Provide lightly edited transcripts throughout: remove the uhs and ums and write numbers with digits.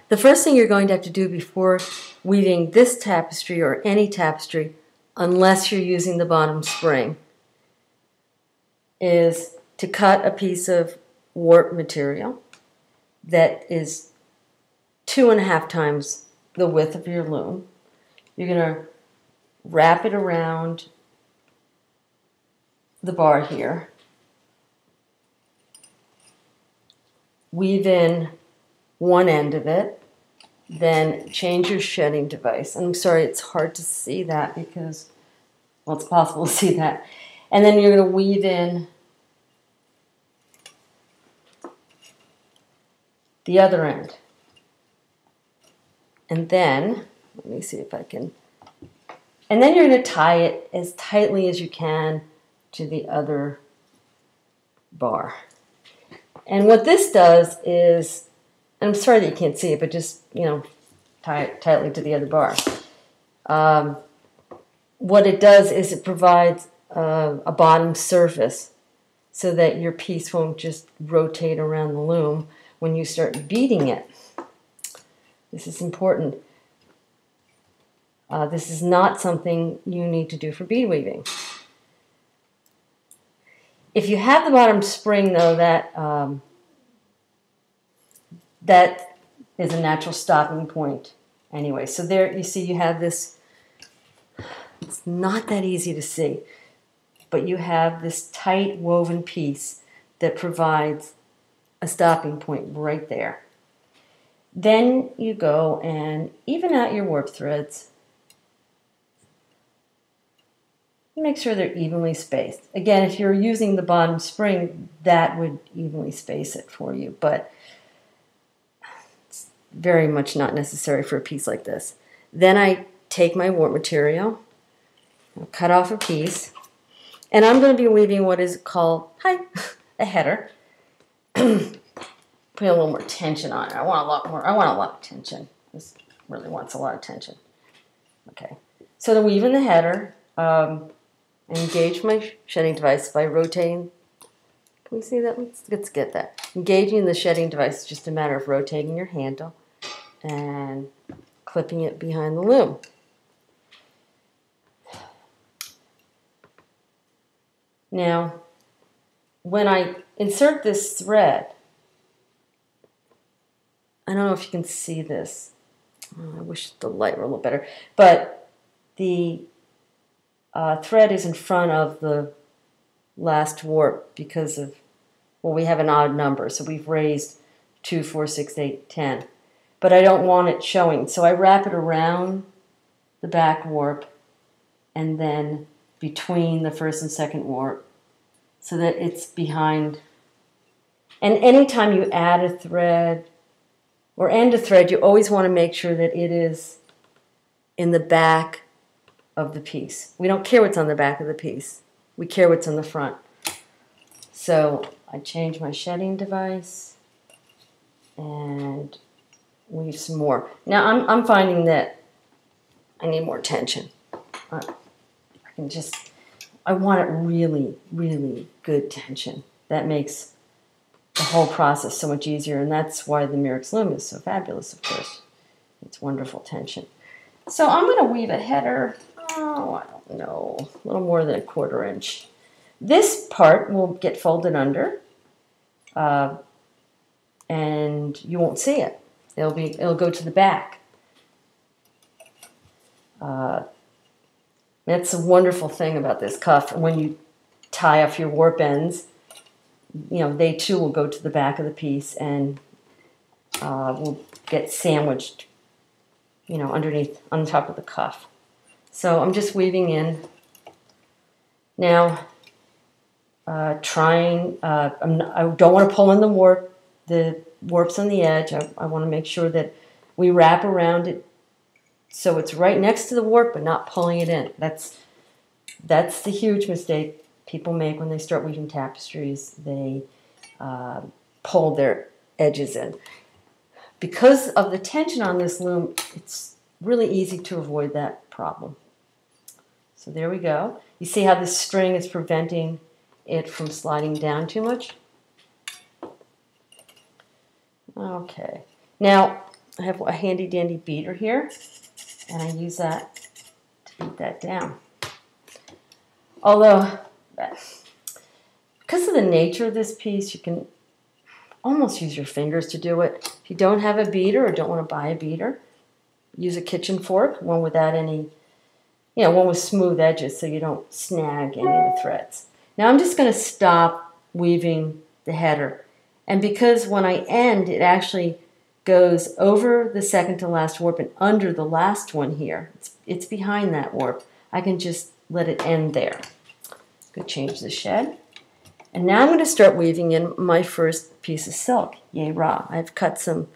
The first thing you're going to have to do before weaving this tapestry or any tapestry, unless you're using the bottom spring, is to cut a piece of warp material that is 2.5 times the width of your loom. You're going to wrap it around the bar here, weave in one end of it, then change your shedding device. I'm sorry, it's hard to see that because, well, it's possible to see that. And then you're going to weave in the other end. And then, let me see if I can, and then you're going to tie it as tightly as you can to the other bar. And what this does is, and I'm sorry that you can't see it, but just, tie it tightly to the other bar. What it does is it provides a bottom surface so that your piece won't just rotate around the loom when you start beading it. This is important. This is not something you need to do for bead weaving. If you have the bottom spring, though, that is a natural stopping point anyway. So there, you see, you have this. It's not that easy to see, but you have this tight woven piece that provides a stopping point right there. Then you go and even out your warp threads. Make sure they're evenly spaced. Again, if you're using the bottom spring, that would evenly space it for you, but it's very much not necessary for a piece like this. Then I take my warp material, I'll cut off a piece, and I'm going to be weaving what is called a header. Put a little more tension on it. I want a lot of tension. This really wants a lot of tension. Okay, so to weave in the header, engage my shedding device by rotating. Can we see that? Let's get that. Engaging the shedding device is just a matter of rotating your handle and clipping it behind the loom. Now, when I insert this thread, I don't know if you can see this. Oh, I wish the light were a little better, but the thread is in front of the last warp because of, well, we have an odd number, so we've raised 2, 4, 6, 8, 10. But I don't want it showing, so I wrap it around the back warp and then between the first and second warp so that it's behind. And anytime you add a thread or end a thread, you always want to make sure that it is in the back of the piece. We don't care what's on the back of the piece. We care what's on the front. So I change my shedding device and weave some more. Now I'm finding that I need more tension. I want it really, really good tension. That makes the whole process so much easier, and that's why the Mirrix Loom is so fabulous, of course. It's wonderful tension. So I'm going to weave a header, I don't know, a little more than 1/4 inch. This part will get folded under, and you won't see it. It'll go to the back. That's a wonderful thing about this cuff. When you tie off your warp ends, they too will go to the back of the piece and will get sandwiched, underneath, on top of the cuff. So I'm just weaving in. Now, I don't want to pull in the warps on the edge. I want to make sure that we wrap around it so it's right next to the warp, but not pulling it in. That's the huge mistake people make when they start weaving tapestries. They pull their edges in. Because of the tension on this loom, it's really easy to avoid that problem. So there we go. You see how this string is preventing it from sliding down too much? Okay. Now, I have a handy dandy beater here, and I use that to beat that down. Although, because of the nature of this piece, you can almost use your fingers to do it. If you don't have a beater or don't want to buy a beater, use a kitchen fork, one without any, one with smooth edges so you don't snag any of the threads. Now I'm just going to stop weaving the header. And because when I end, it actually goes over the second to last warp and under the last one here. It's behind that warp. I can just let it end there. I'm going to change the shed. And now I'm going to start weaving in my first piece of silk. Yay rah. I've cut some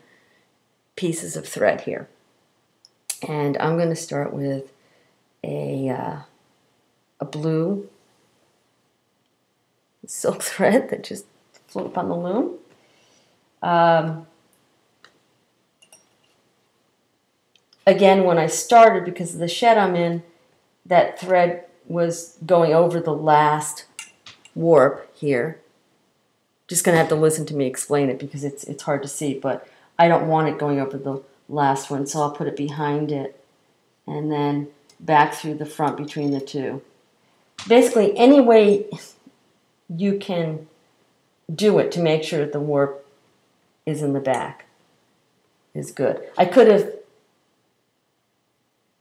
pieces of thread here. And I'm going to start with a blue silk thread that just flew up on the loom. Again, when I started, because of the shed I'm in, that thread was going over the last warp here. Just going to have to listen to me explain it because it's hard to see, but I don't want it going over the last one, so I'll put it behind it and then back through the front between the two. Basically, any way you can do it to make sure that the warp is in the back is good. I could have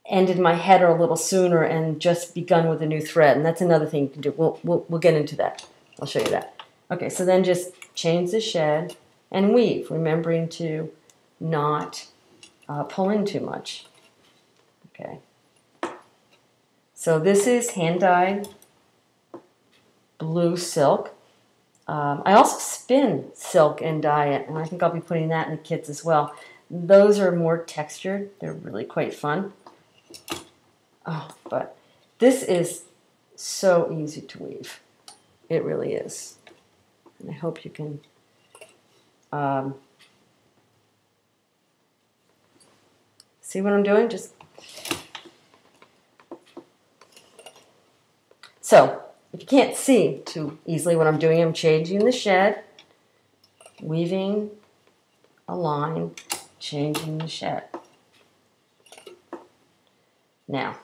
ended my header a little sooner and just begun with a new thread, and that's another thing you can do. We'll get into that. I'll show you that. Okay, so then just change the shed and weave, remembering to not pull in too much. Okay. So this is hand-dyed blue silk. I also spin silk and dye it, and I think I'll be putting that in the kits as well. Those are more textured. They're really quite fun. Oh, but this is so easy to weave. It really is. And I hope you can see what I'm doing. So, if you can't see too easily what I'm doing, I'm changing the shed, weaving a line, changing the shed. Now,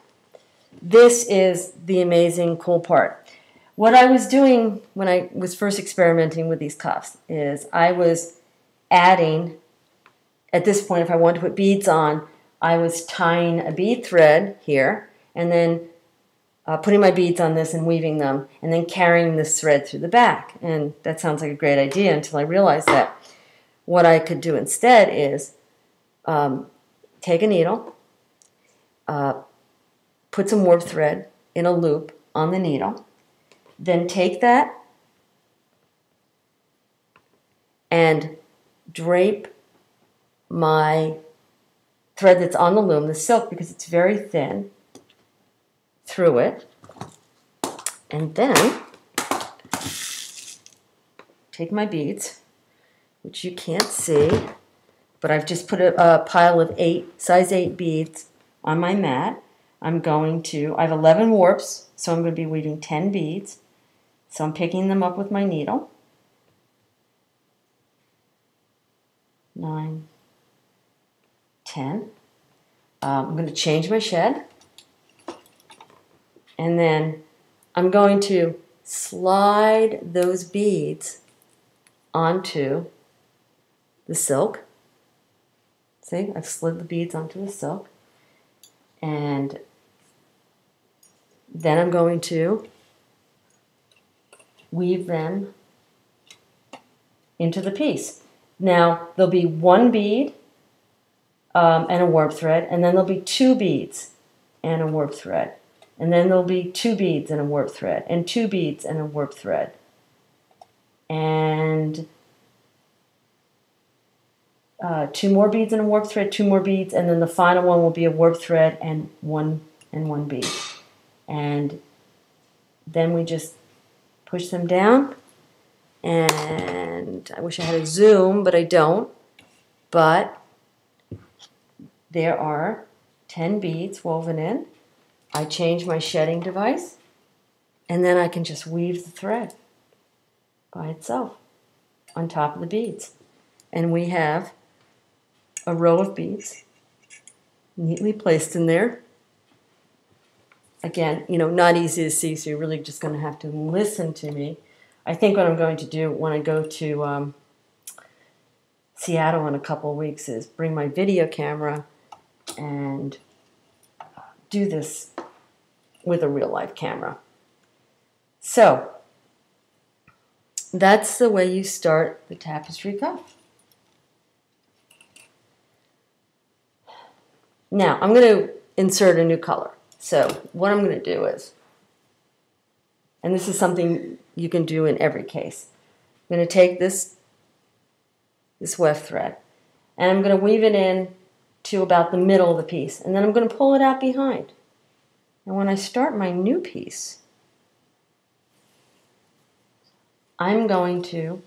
this is the amazing cool part. What I was doing when I was first experimenting with these cuffs is I was adding, at this point if I wanted to put beads on, I was tying a bead thread here and then putting my beads on this and weaving them and then carrying this thread through the back. And that sounds like a great idea until I realized that what I could do instead is take a needle, put some warp thread in a loop on the needle, then take that and drape my thread that's on the loom, the silk, because it's very thin, through it, and then take my beads, which you can't see, but I've just put a pile of size 8 beads on my mat. I have 11 warps, so I'm going to be weaving 10 beads. So I'm picking them up with my needle. 9, 10. I'm going to change my shed. And then I'm going to slide those beads onto the silk. See, I've slid the beads onto the silk. And then I'm going to weave them into the piece. Now, there'll be 1 bead and a warp thread, and then there'll be 2 beads and a warp thread. And then there'll be 2 beads and a warp thread, and 2 beads and a warp thread. And 2 more beads and a warp thread, 2 more beads, and then the final one will be a warp thread and one bead. And then we just push them down, and I wish I had a zoom, but I don't. But there are 10 beads woven in. I change my shedding device, and then I can just weave the thread by itself on top of the beads. And we have a row of beads neatly placed in there. Again, you know, not easy to see, so you're really just going to have to listen to me. I think what I'm going to do when I go to Seattle in a couple of weeks is bring my video camera and do this with a real-life camera. So, that's the way you start the tapestry cuff. Now, I'm going to insert a new color. So what I'm going to do is, and this is something you can do in every case, I'm going to take this weft thread, and I'm going to weave it in to about the middle of the piece, and then I'm going to pull it out behind. And when I start my new piece, I'm going to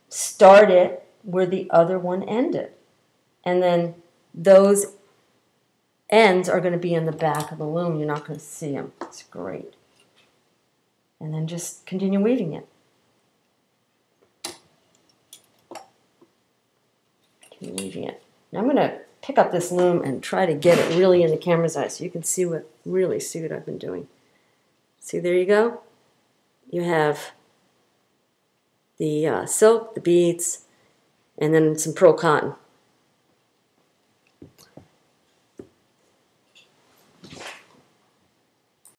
start it where the other one ended. And then those ends are going to be in the back of the loom. You're not going to see them. It's great. And then just continue weaving it. Continue weaving it. Now I'm going to pick up this loom and try to get it really in the camera's eye so you can see what I've been doing. See, there you go. You have the silk, the beads, and then some pearl cotton.